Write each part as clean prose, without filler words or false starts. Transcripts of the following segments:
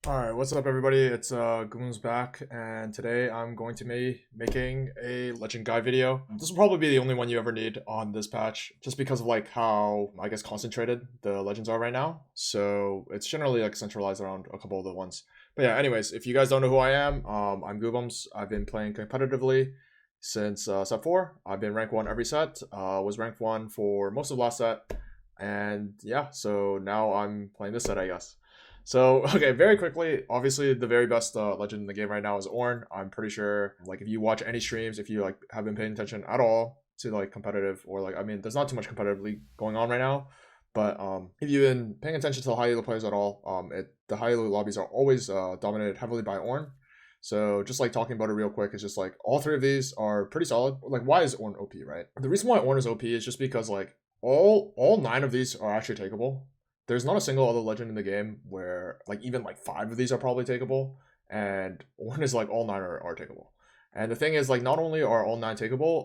Alright, what's up everybody? It's guubums back, and today I'm going to be making a legend guide video. This will probably be the only one you ever need on this patch, just because of like how, I guess, concentrated the legends are right now. So it's generally like centralized around a couple of the ones. But yeah, anyways, if you guys don't know who I am, I'm guubums. I've been playing competitively since set 4. I've been rank 1 every set, was rank 1 for most of last set, and yeah, so now I'm playing this set, I guess. So, okay, very quickly, obviously the very best legend in the game right now is Ornn. I'm pretty sure, like, if you watch any streams, if you, like, have been paying attention at all to, like, competitive, or, like, I mean, there's not too much competitive league going on right now, but if you've been paying attention to the high elo players at all, the high elo lobbies are always dominated heavily by Ornn. So, just, like, talking about it real quick is just, like, all three of these are pretty solid. Like, why is Ornn OP, right? The reason why Ornn is OP is just because, like, all 9 of these are actually takeable. There's not a single other legend in the game where like even like 5 of these are probably takeable, and one is like all 9 are takeable. And the thing is, like, not only are all 9 takeable,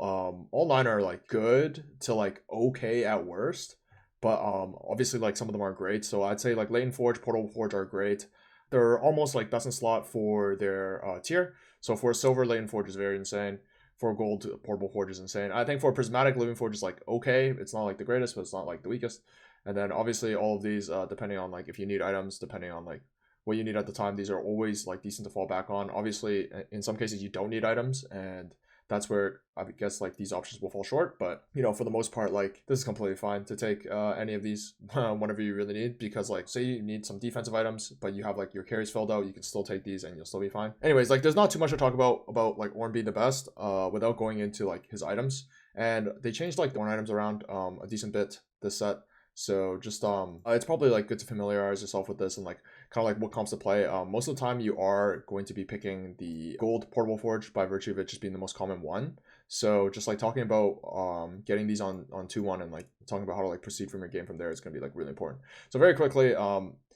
all 9 are like good to like okay at worst, but obviously like some of them are great. So I'd say like Latent Forge, Portal Forge are great. They're almost like best in slot for their tier. So for silver, Latent Forge is very insane. For gold, Portable Forge is insane. I think for prismatic, Living Forge is like okay. It's not like the greatest, but it's not like the weakest. And then obviously all of these, depending on like if you need items, depending on like what you need at the time, these are always like decent to fall back on. Obviously, in some cases you don't need items, and that's where I guess like these options will fall short. But you know, for the most part, like this is completely fine to take any of these whenever you really need, because like say you need some defensive items, but you have like your carries filled out, you can still take these and you'll still be fine. Anyways, like there's not too much to talk about like Ornn being the best, without going into like his items. And they changed like the Ornn items around a decent bit this set. So just it's probably like good to familiarize yourself with this and like kind of like what comes to play. Most of the time you are going to be picking the gold portable forge by virtue of it just being the most common one. So just like talking about getting these on 2-1 and like talking about how to like proceed from your game from there is going to be like really important. So very quickly,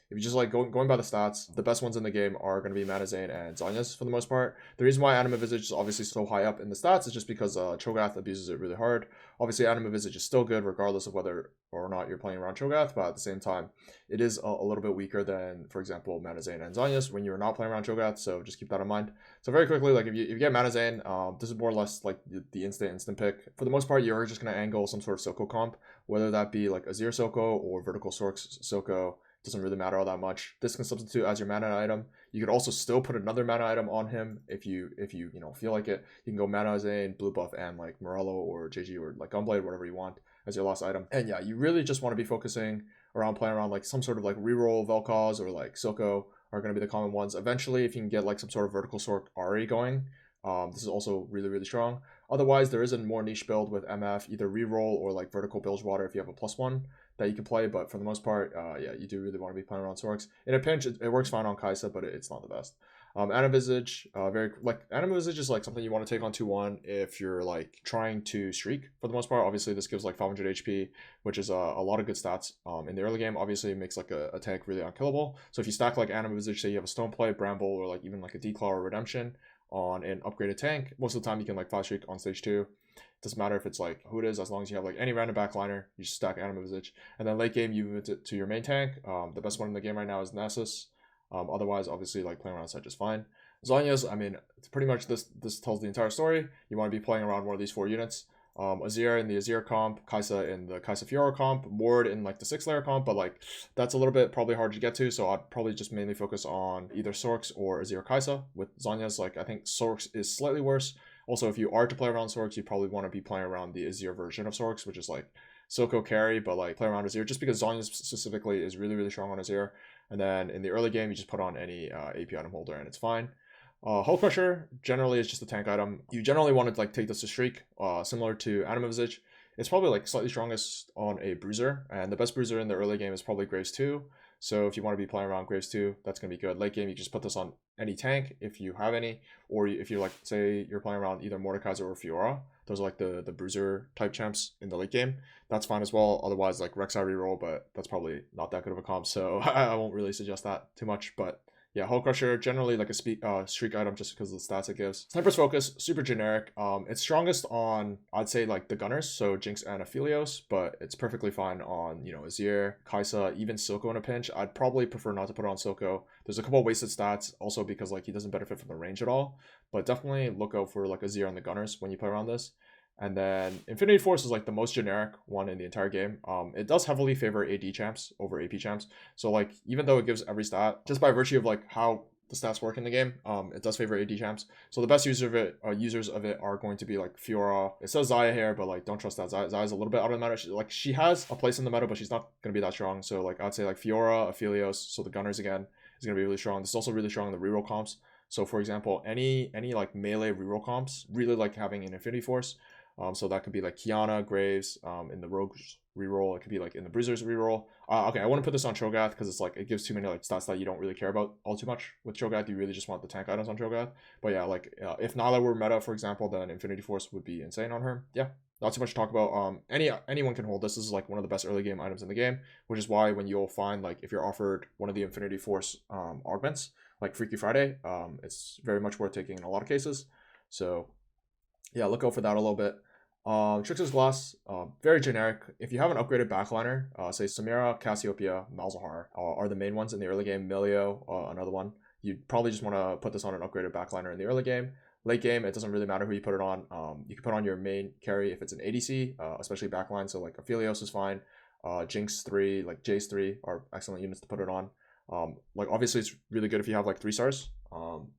if you just like going by the stats, the best ones in the game are going to be Manazane and Zhonya's for the most part. The reason why Anima Visage is obviously so high up in the stats is just because Cho'Gath abuses it really hard. Obviously, Anima Visage is still good regardless of whether or not you're playing around Cho'Gath, but at the same time, it is a little bit weaker than, for example, Manazane and Zhonya's when you're not playing around Cho'Gath, so just keep that in mind. So very quickly, like if you get Manazane, this is more or less like the instant pick. For the most part, you're just going to angle some sort of Soko comp, whether that be like Azir Soko or Vertical Sorks Soko. Doesn't really matter all that much. This can substitute as your mana item. You could also still put another mana item on him if you feel like it. You can go Mana Zane, Blue Buff, and like Morello or JG or like Gunblade, whatever you want as your last item. And yeah, you really just want to be focusing around playing around like some sort of like reroll Vel'Koz or like Silco are going to be the common ones. Eventually, if you can get like some sort of Vertical Sork Ari going, this is also really strong. Otherwise, there is a more niche build with MF, either reroll or like Vertical Bilgewater if you have a +1 that you can play, but for the most part, yeah, you do really want to be playing around Sorks. In a pinch, it works fine on Kai'Sa, but it's not the best. Anima Visage, very like Anima Visage is like something you want to take on 2-1 if you're like trying to streak. For the most part, obviously this gives like 500 HP, which is a lot of good stats. In the early game, obviously it makes like a tank really unkillable. So if you stack like Anima Visage, say you have a Stoneplay, Bramble, or like even like a Declaw or Redemption on an upgraded tank, most of the time you can like 5 streak on stage 2. Doesn't matter if it's like who it is, as long as you have like any random backliner, you just stack Anima Visage. And then late game, you move it to your main tank. The best one in the game right now is Nasus. Otherwise, obviously, like playing around set just fine. Zhonya's, I mean, it's pretty much this tells the entire story. You want to be playing around one of these 4 units. Azir in the Azir comp, Kai'Sa in the Kai'Sa Fiora comp, Ward in like the 6-layer comp, but like that's a little bit probably hard to get to, so I'd probably just mainly focus on either Sorks or Azir Kai'Sa. With Zhonya's, like I think Sorks is slightly worse. Also, if you are to play around Sorks, you probably want to be playing around the Azir version of Sorks, which is like Silco carry, but like play around Azir, just because Zhonya's specifically is really strong on Azir. And then in the early game, you just put on any AP item holder and it's fine. Hull Crusher generally is just a tank item. You generally want to like take this to streak, similar to Anima Visage. It's probably like slightly strongest on a bruiser, and the best bruiser in the early game is probably Graves 2. So if you want to be playing around Graves 2, that's going to be good. Late game, you just put this on any tank if you have any, or if you're like, say you're playing around either Mordekaiser or Fiora. Those are like the bruiser type champs in the late game. That's fine as well. Otherwise, like Rek'Sai reroll, but that's probably not that good of a comp, so I won't really suggest that too much. But Yeah, Hull Crusher, generally like a streak item just because of the stats it gives. Sniper's Focus, super generic. It's strongest on, I'd say, like the gunners, so Jinx and Aphelios, but it's perfectly fine on, you know, Azir, Kai'Sa, even Silco in a pinch. I'd probably prefer not to put it on Silco. There's a couple of wasted stats, also because like he doesn't benefit from the range at all, but definitely look out for like Azir and the gunners when you play around this. And then Infinity Force is like the most generic one in the entire game. It does heavily favor AD champs over AP champs. So like even though it gives every stat, just by virtue of like how the stats work in the game, it does favor AD champs. So the best users of it are going to be like Fiora. It says Xayah here, but like don't trust that. Xayah's a little bit out of the meta. She has a place in the meta, but she's not gonna be that strong. So like I'd say like Fiora, Aphelios, so the gunners again is gonna be really strong. This is also really strong in the reroll comps. So for example, any like melee reroll comps really like having an Infinity Force. So that could be like Kiana, Graves, in the Rogue's reroll. It could be like in the Bruiser's reroll. Okay, I want to put this on Cho'Gath because it's like it gives too many like stats that you don't really care about all too much with Cho'Gath. You really just want the tank items on Cho'Gath. But yeah, like if Nala were meta, for example, then Infinity Force would be insane on her. Yeah, not too much to talk about. Anyone can hold this. This is like one of the best early game items in the game, which is why when you'll find like if you're offered one of the Infinity Force augments like Freaky Friday, it's very much worth taking in a lot of cases. So yeah, look out for that a little bit. Trickster's Glass, very generic. If you have an upgraded backliner, say Samira, Cassiopeia, Malzahar are the main ones in the early game. Milio, another one. You'd probably just want to put this on an upgraded backliner in the early game. Late game, it doesn't really matter who you put it on. You can put on your main carry if it's an ADC, especially backline. So like Aphelios is fine. Jinx 3, like Jace 3 are excellent units to put it on. Like obviously it's really good if you have like 3 stars.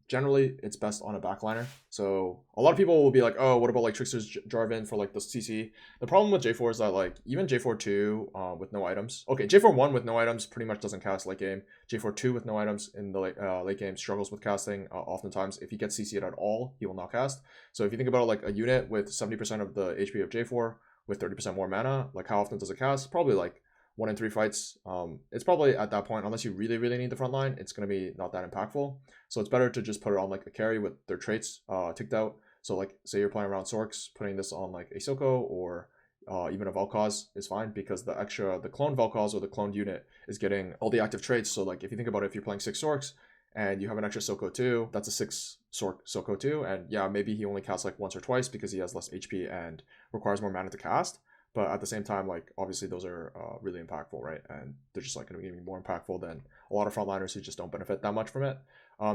Generally it's best on a backliner. So a lot of people will be like, oh, what about like Trickster's Jarvan for like the CC? The problem with J4 is that like even J4 2 with no items. Okay, J4 1 with no items pretty much doesn't cast late game. J4 2 with no items in the late game struggles with casting. Oftentimes if he gets CC'd at all, he will not cast. So if you think about it, like a unit with 70% of the HP of J4 with 30% more mana, like how often does it cast? Probably like 1 in 3 fights. It's probably at that point, unless you really need the front line, it's going to be not that impactful. So it's better to just put it on like a carry with their traits ticked out. So like say you're playing around Sorks, putting this on like a Silco or even a Vel'Koz is fine because the clone Vel'Koz or the cloned unit is getting all the active traits. So like if you think about it, if you're playing 6 Sorks and you have an extra Silco 2, that's a 6 Silco 2. And yeah, maybe he only casts like once or twice because he has less HP and requires more mana to cast. But at the same time, like obviously those are really impactful, right? And they're just like going to be more impactful than a lot of frontliners who just don't benefit that much from it.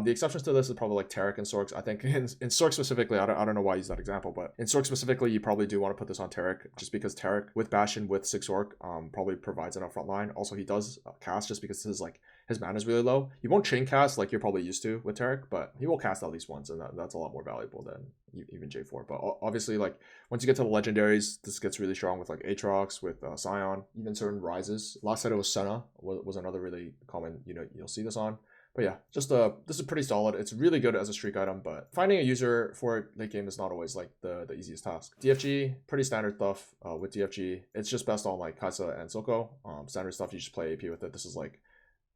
The exceptions to this is probably like Taric and Sorks. I think in Sorks specifically, I don't know why I use that example, but in Sorks specifically, you probably do want to put this on Taric just because Taric with Bastion with 6 Orc probably provides enough frontline. Also, he does cast just because his mana is really low. He won't chain cast like you're probably used to with Taric, but he will cast at least once, and that's a lot more valuable than even J4. But obviously, like once you get to the legendaries, this gets really strong with like Aatrox, with Scion, even certain rises. Last set it was Senna was another really common you'll see this on. But yeah, just this is pretty solid. It's really good as a streak item, but finding a user for it late game is not always like the easiest task. DFG, pretty standard stuff with DFG. It's just best on like Kai'Sa and Silco. Standard stuff, you just play AP with it. This is like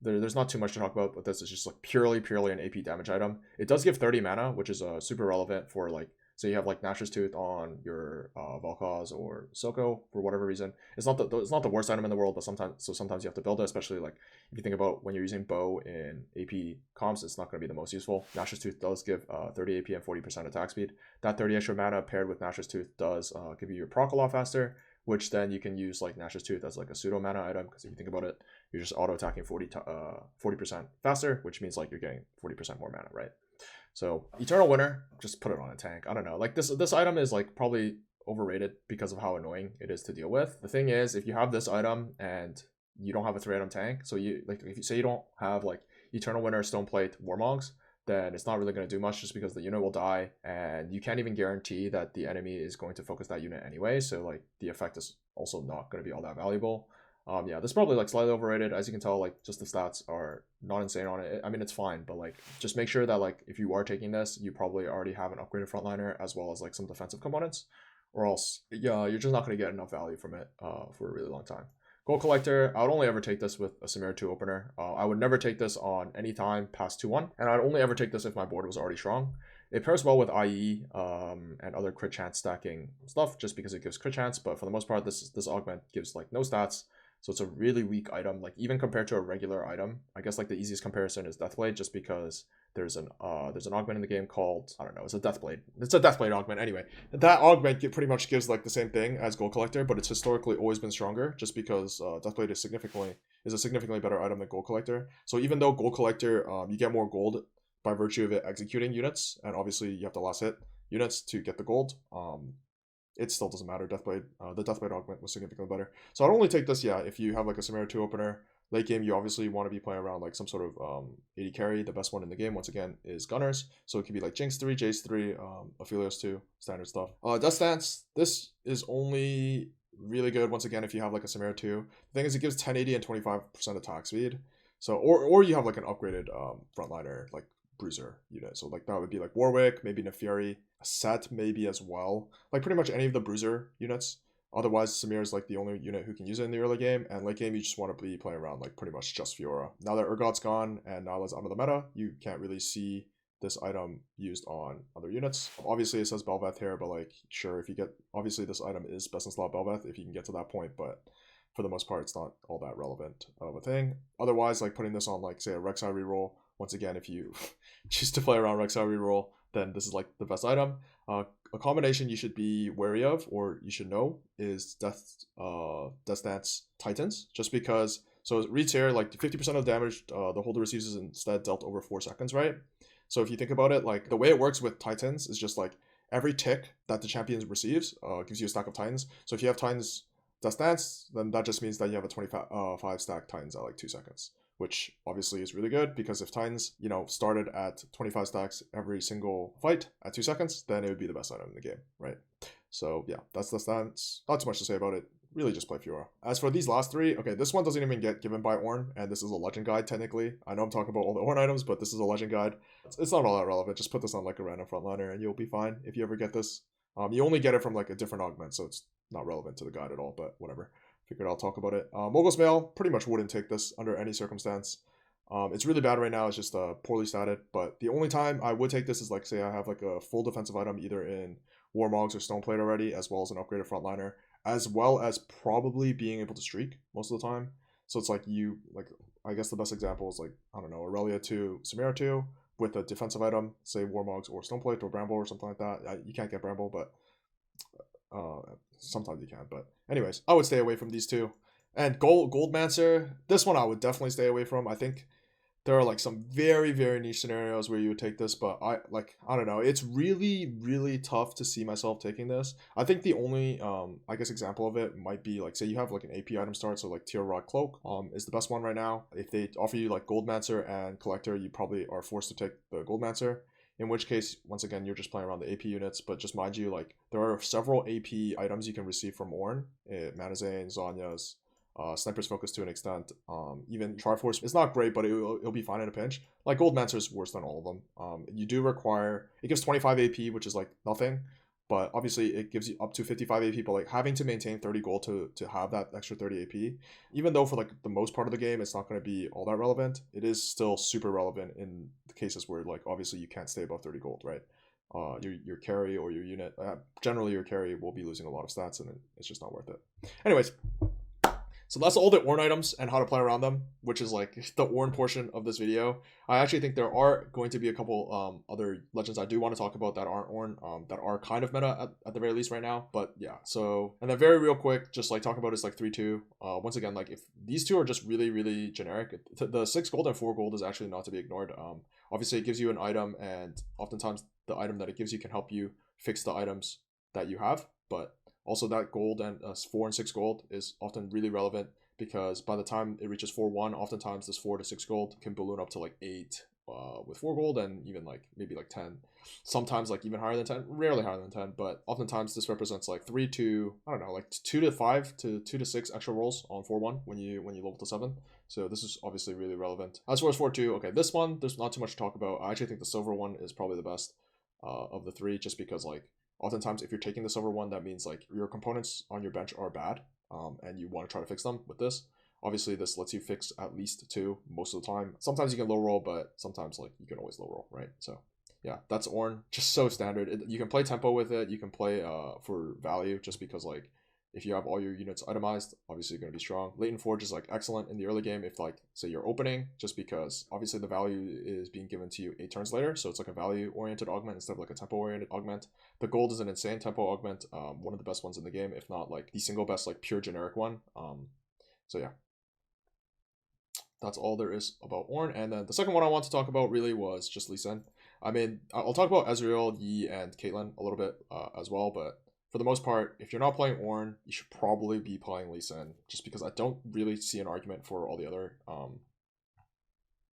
there's not too much to talk about, but this is just like purely an AP damage item. It does give 30 mana, which is super relevant for like, so you have like Nash's Tooth on your Vel'Koz or Silco for whatever reason. It's not the worst item in the world, but sometimes you have to build it, especially like if you think about when you're using bow in AP comps, it's not going to be the most useful. Nash's Tooth does give 30 AP and 40% attack speed. That 30 extra mana paired with Nash's Tooth does give you your proc a lot faster, which then you can use like Nash's Tooth as like a pseudo mana item, because if you think about it, you're just auto attacking 40% faster, which means like you're getting 40% more mana, right? So Eternal Winter, just put it on a tank. I don't know, like this item is like probably overrated because of how annoying it is to deal with. The thing is, if you have this item and you don't have a 3-item tank, so you like if you say you don't have like Eternal Winter, Stoneplate, Warmogs, then it's not really going to do much just because the unit will die, and you can't even guarantee that the enemy is going to focus that unit anyway, so like the effect is also not going to be all that valuable. Yeah, this is probably like slightly overrated. As you can tell, like just the stats are not insane on it. I mean, it's fine, but like just make sure that like if you are taking this, you probably already have an upgraded frontliner as well as like some defensive components, or else yeah, you're just not going to get enough value from it for a really long time. Gold Collector, I would only ever take this with a Samira 2 opener. I would never take this on any time past 2-1, and I'd only ever take this if my board was already strong. It pairs well with IE and other crit chance stacking stuff just because it gives crit chance, but for the most part, this augment gives like no stats. So it's a really weak item, like even compared to a regular item. I guess like the easiest comparison is Deathblade, just because there's an augment in the game called, I don't know, it's a Deathblade. It's a Deathblade augment anyway. That augment pretty much gives like the same thing as Gold Collector, but it's historically always been stronger, just because Deathblade is a significantly better item than Gold Collector. So even though Gold Collector, you get more gold by virtue of it executing units, and obviously you have to last hit units to get the gold. It still doesn't matter. Deathblade, the Deathblade augment was significantly better. So I'd only take this, yeah, if you have like a Samira 2 opener. Late game, you obviously want to be playing around like some sort of 80 carry. The best one in the game, once again, is Gunners. So it could be like Jinx 3, Jace 3, Aphelios 2, standard stuff. Death Stance, this is only really good, once again, if you have like a Samira 2. The thing is, it gives 1080 and 25% attack speed. So, or you have like an upgraded frontliner, like Bruiser unit. So like that would be like Warwick, maybe Neferi, a Set maybe as well. Like pretty much any of the Bruiser units. Otherwise, Samir is like the only unit who can use it in the early game, and late game you just want to be playing around like pretty much just Fiora. Now that Urgot's gone and now that's out of the meta, you can't really see this item used on other units. Obviously it says Bel'Veth here, but like sure, if you get, obviously this item is best in slot Bel'Veth if you can get to that point, but for the most part it's not all that relevant of a thing. Otherwise, like putting this on like say a Rek'Sai reroll, once again, if you choose to play around Rek'Sai reroll, then this is like the best item. A combination you should be wary of, or you should know, is Death Stance Titans, just because. So it reads here like 50% of damage the holder receives is instead dealt over 4 seconds, right? So if you think about it, like the way it works with Titans is just like every tick that the champion receives gives you a stack of Titans. So if you have Titans Death Stance, then that just means that you have a 25 stack Titans at like 2 seconds. Which obviously is really good, because if Titans, you know, started at 25 stacks every single fight at 2 seconds, then it would be the best item in the game, right? So yeah, that's the stance. Not too much to say about it. Really just play Fiora. As for these last 3, okay, this one doesn't even get given by Ornn, and this is a legend guide technically. I know I'm talking about all the Ornn items, but this is a legend guide. It's not all that relevant. Just put this on like a random frontliner and you'll be fine if you ever get this. You only get it from like a different augment, so it's not relevant to the guide at all, but whatever. Figured I'll talk about it. Mogul's Mail, pretty much wouldn't take this under any circumstance. It's really bad right now. It's just poorly statted. But the only time I would take this is like, say I have like a full defensive item either in Warmogs or Stoneplate already, as well as an upgraded frontliner, as well as probably being able to streak most of the time. So it's like you, like, I guess the best example is like, I don't know, Aurelia 2, Samira 2 with a defensive item, say Warmogs or Stoneplate or Bramble or something like that. You can't get Bramble, but sometimes you can. But anyways, I would stay away from these two. And Goldmancer, this one I would definitely stay away from. I think there are like some very, very niche scenarios where you would take this, but I don't know. It's really, really tough to see myself taking this. I think the only I guess example of it might be like, say you have like an AP item start, so like Tier Rod Cloak is the best one right now. If they offer you like Goldmancer and Collector, you probably are forced to take the Goldmancer. In which case, once again, you're just playing around the AP units, but just mind you, like there are several AP items you can receive from Ornn, Manazane, Zonya's, Sniper's Focus to an extent. Even Triforce is not great, but it'll be fine in a pinch. Like Goldmancer is worse than all of them. You do require, it gives 25 AP, which is like nothing, but obviously it gives you up to 55 AP, but like having to maintain 30 gold to have that extra 30 AP, even though for like the most part of the game it's not going to be all that relevant, it is still super relevant in the cases where like obviously you can't stay above 30 gold, right? Your carry or your unit, generally your carry will be losing a lot of stats, and it's just not worth it. Anyways, so that's all the Ornn items and how to play around them, which is like the Ornn portion of this video. I actually think there are going to be a couple other legends I do want to talk about that aren't Ornn, that are kind of meta at the very least right now. But yeah, so, and then very real quick, just like talk about is like 3-2. Once again, like if these two are just really, really generic, the 6 gold and 4 gold is actually not to be ignored. Obviously it gives you an item, and oftentimes the item that it gives you can help you fix the items that you have, but also that gold and 4 and 6 gold is often really relevant, because by the time it reaches 4-1, oftentimes this 4 to 6 gold can balloon up to like 8 with 4 gold, and even like maybe like 10. Sometimes like even higher than 10, rarely higher than 10, but oftentimes this represents like 3 to, I don't know, like 2 to 5 to 2 to 6 extra rolls on 4-1 when you level to 7. So this is obviously really relevant. As far as 4-2, okay, this one, there's not too much to talk about. I actually think the silver one is probably the best of the 3, just because like oftentimes if you're taking the silver one, that means like your components on your bench are bad, and you want to try to fix them with this. Obviously this lets you fix at least 2 most of the time. Sometimes you can low roll, but sometimes like you can always low roll, right? So yeah, that's Ornn. Just so standard. You can play tempo with it. You can play for value, just because like if you have all your units itemized, obviously you're going to be strong. Latent Forge is like excellent in the early game if like say you're opening, just because obviously the value is being given to you 8 turns later, so it's like a value oriented augment instead of like a tempo oriented augment. The gold is an insane tempo augment, one of the best ones in the game, if not like the single best like pure generic one. So yeah, that's all there is about Ornn. And then the second one I want to talk about really was just Lee Sin. I mean, I'll talk about Ezreal, Yi, and Caitlyn a little bit as well, but for the most part, if you're not playing Ornn, you should probably be playing Lee Sin, just because I don't really see an argument for all the other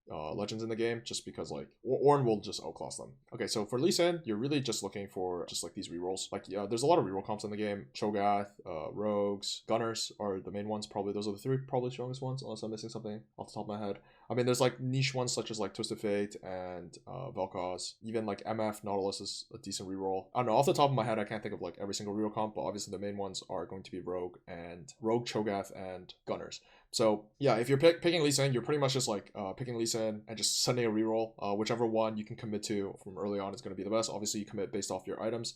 legends in the game, just because like Ornn will just outclass them. Okay, so for Lee Sin, you're really just looking for just like these rerolls. Like yeah, there's a lot of reroll comps in the game. Cho'Gath, Rogues, Gunners are the main ones. Probably those are the 3 probably strongest ones, unless I'm missing something off the top of my head. I mean, there's like niche ones such as like Twisted Fate and Vel'Koz. Even like MF Nautilus is a decent reroll. I don't know, off the top of my head, I can't think of like every single reroll comp, but obviously the main ones are going to be Rogue, Cho'Gath, and Gunners. So yeah, if you're picking Lee Sin, you're pretty much just like picking Lee Sin and just sending a reroll. Whichever one you can commit to from early on is going to be the best. Obviously, you commit based off your items.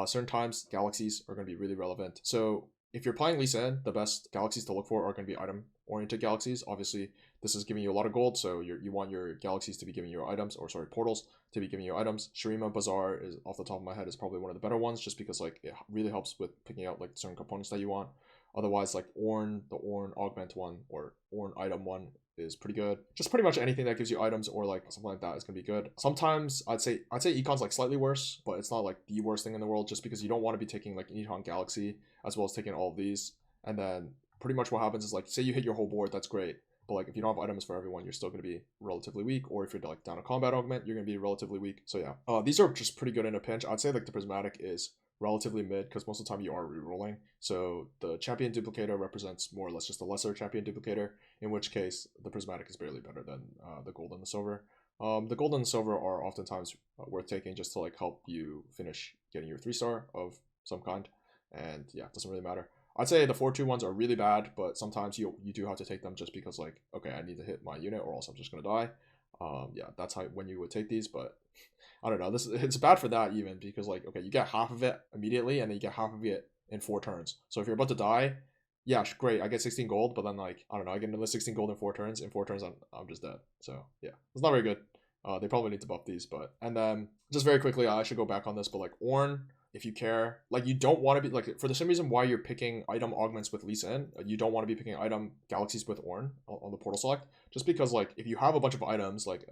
Certain times, galaxies are going to be really relevant. So if you're playing Lee Sin, the best galaxies to look for are going to be item-oriented galaxies. Obviously, this is giving you a lot of gold, so you want your galaxies to be giving you items, or sorry, portals to be giving you items. Shurima Bazaar is, off the top of my head, is probably one of the better ones, just because like it really helps with picking out like certain components that you want. Otherwise, like Ornn, the Ornn augment one or Ornn item one is pretty good. Just pretty much anything that gives you items or like something like that is gonna be good. Sometimes I'd say Econ's like slightly worse, but it's not like the worst thing in the world, just because you don't want to be taking like Econ Galaxy as well as taking all of these. And then pretty much what happens is like, say you hit your whole board, that's great. But like if you don't have items for everyone, you're still going to be relatively weak. Or if you're like down a combat augment, you're going to be relatively weak. So yeah, these are just pretty good in a pinch. I'd say like the Prismatic is relatively mid, because most of the time you are rerolling. So the champion duplicator represents more or less just a lesser champion duplicator, in which case the Prismatic is barely better than the gold and the silver. The gold and the silver are oftentimes worth taking just to like help you finish getting your 3-star of some kind. And yeah, it doesn't really matter. I'd say the 4-2 ones are really bad, but sometimes you do have to take them just because like, okay, I need to hit my unit or else I'm just gonna die. Yeah, that's when you would take these, but I don't know. It's bad for that even, because like, okay, you get half of it immediately and then you get half of it in 4 turns. So if you're about to die, yeah, great, I get 16 gold, but then like, I don't know, I get another 16 gold in 4 turns. In 4 turns, I'm just dead. So yeah, it's not very good. They probably need to buff these, but, and then just very quickly, I should go back on this, but like Ornn, if you care, like you don't want to be like, for the same reason why you're picking item augments with Lee Sin, you don't want to be picking item galaxies with Ornn on the portal select, just because like if you have a bunch of items like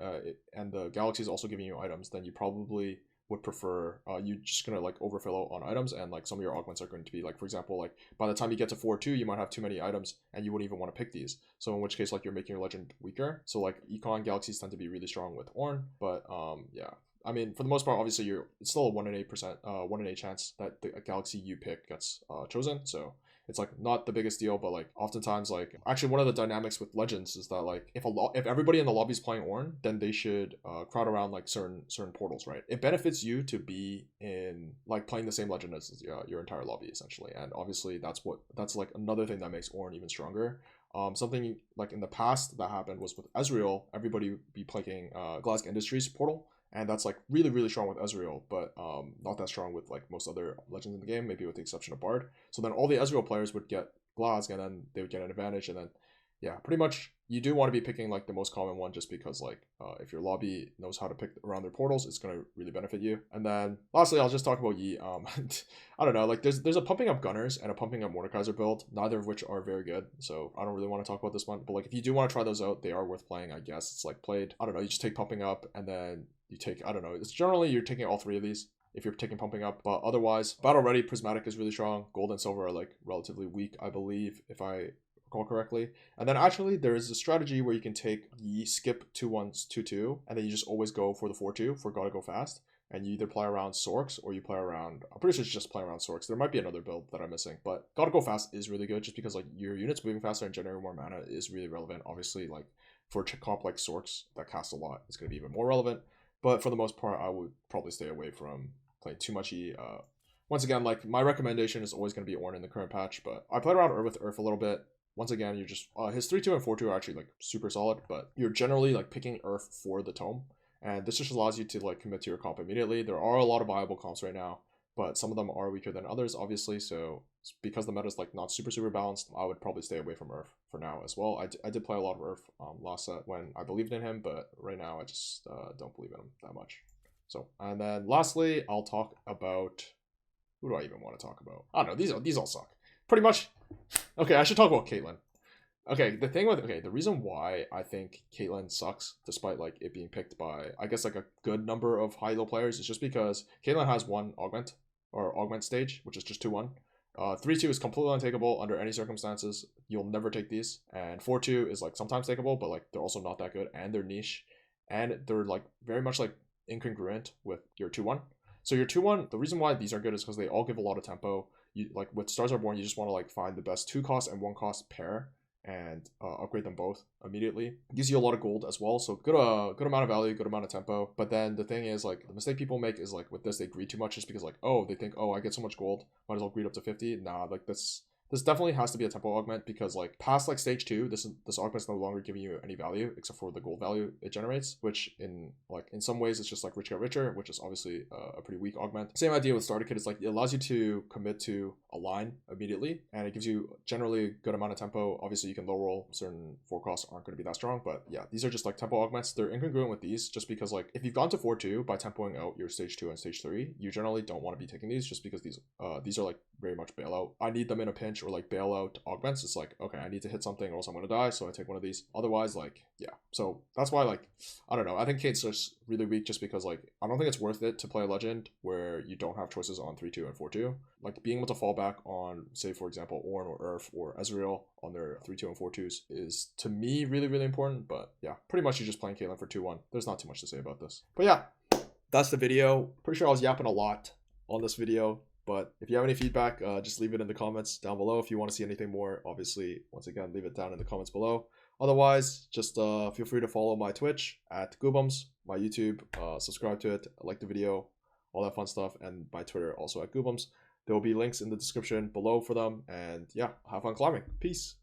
and the galaxy is also giving you items, then you probably would prefer you just gonna like overfill on items, and like some of your augments are going to be like, for example, like by the time you get to 4-2, you might have too many items and you wouldn't even want to pick these, so in which case like you're making your legend weaker. So like econ galaxies tend to be really strong with Ornn, but yeah, I mean, for the most part, obviously, it's still a 1 in 8%, 1 in 8 chance that the galaxy you pick gets chosen. So it's like not the biggest deal, but like oftentimes, like actually one of the dynamics with legends is that like if everybody in the lobby is playing Ornn, then they should crowd around like certain portals, right? It benefits you to be in like playing the same legend as your entire lobby essentially, and obviously that's like another thing that makes Ornn even stronger. Something like in the past that happened was with Ezreal, everybody would be playing Glasgow Industries portal. And that's like really, really strong with Ezreal, but not that strong with like most other legends in the game, maybe with the exception of Bard. So then all the Ezreal players would get Glask, and then they would get an advantage. And then, yeah, pretty much you do want to be picking like the most common one, just because like if your lobby knows how to pick around their portals, it's going to really benefit you. And then lastly, I'll just talk about Yi. I don't know, like there's a pumping up Gunners and a pumping up Mordekaiser build, neither of which are very good. So I don't really want to talk about this one, but like if you do want to try those out, they are worth playing, I guess. It's like played, I don't know, you just take pumping up and then you take, I don't know, it's generally you're taking all 3 of these if you're taking pumping up, but otherwise battle ready Prismatic is really strong. Gold and silver are like relatively weak, I believe, if I recall correctly. And then actually there is a strategy where you can take Yi, skip 2-1s 2-2, and then you just always go for the 4-2 for gotta go fast, and you either play around Sorks or you play around, I'm pretty sure it's just play around Sorks. There might be another build that I'm missing, but gotta go fast is really good, just because like your units moving faster and generating more mana is really relevant. Obviously, like for a comp like Sorks that cast a lot, it's going to be even more relevant. But for the most part, I would probably stay away from playing too much E. Once again, like my recommendation is always going to be Ornn in the current patch, but I played around with Urf a little bit. Once again, you're just his 3-2 and 4-2 are actually like super solid, but you're generally like picking Urf for the tome, and this just allows you to like commit to your comp immediately. There are a lot of viable comps right now. but some of them are weaker than others, obviously. So because the meta is like not super balanced, I would probably stay away from Urf for now as well. I did play a lot of Urf last set when I believed in him, but right now I just don't believe in him that much. So, and then lastly, I'll talk about, who do I even want to talk about? I don't know, these all suck. Pretty much. Okay, I should talk about Caitlyn. Okay, the reason why I think Caitlyn sucks, despite like it being picked by, I guess, like a good number of high-low players, is just because Caitlyn has one augment, or augment stage, which is just 2-1. 3-2 is completely untakeable under any circumstances. You'll never take these. And 4-2 is like sometimes takeable, but like they're also not that good, and they're niche, and they're like very much like incongruent with your 2-1. So your 2-1, the reason why these are good is because they all give a lot of tempo. You like with Stars Are Born, you just want to like find the best 2 cost and 1 cost pair and upgrade them both immediately. It gives you a lot of gold as well, so good amount of value, good amount of tempo. But then the thing is, like, the mistake people make is like with this, they greed too much just because like, oh, they think, oh, I get so much gold, might as well greed up to 50. Nah, like this definitely has to be a tempo augment, because like past like stage 2, this augment's no longer giving you any value except for the gold value it generates, which in some ways it's just like rich get richer, which is obviously a pretty weak augment. Same idea with starter kit. It's like it allows you to commit to a line immediately, and it gives you generally a good amount of tempo. Obviously you can low roll, certain 4 costs aren't going to be that strong, but yeah, these are just like tempo augments. They're incongruent with these just because like if you've gone to 4-2 by tempoing out your stage 2 and stage 3, you generally don't want to be taking these, just because these are like very much bailout. I need them in a pinch, or like bailout augments. It's like, okay, I need to hit something or else I'm gonna die, so I take one of these. Otherwise, like, yeah. So that's why, like, I don't know, I think Kate's just really weak just because like I don't think it's worth it to play a legend where you don't have choices on 3-2 and 4-2. Like being able to fall back on, say for example, Ornn or Urf or Ezreal on their 3-2 and 4-2s is to me really important. But yeah, pretty much you're just playing Caitlyn for 2-1. There's not too much to say about this. But yeah, that's the video. Pretty sure I was yapping a lot on this video, but if you have any feedback, just leave it in the comments down below. If you want to see anything more, obviously, once again, leave it down in the comments below. Otherwise, just feel free to follow my Twitch at guubums, my YouTube, subscribe to it, like the video, all that fun stuff, and my Twitter also at guubums. There will be links in the description below for them, and yeah, have fun climbing. Peace.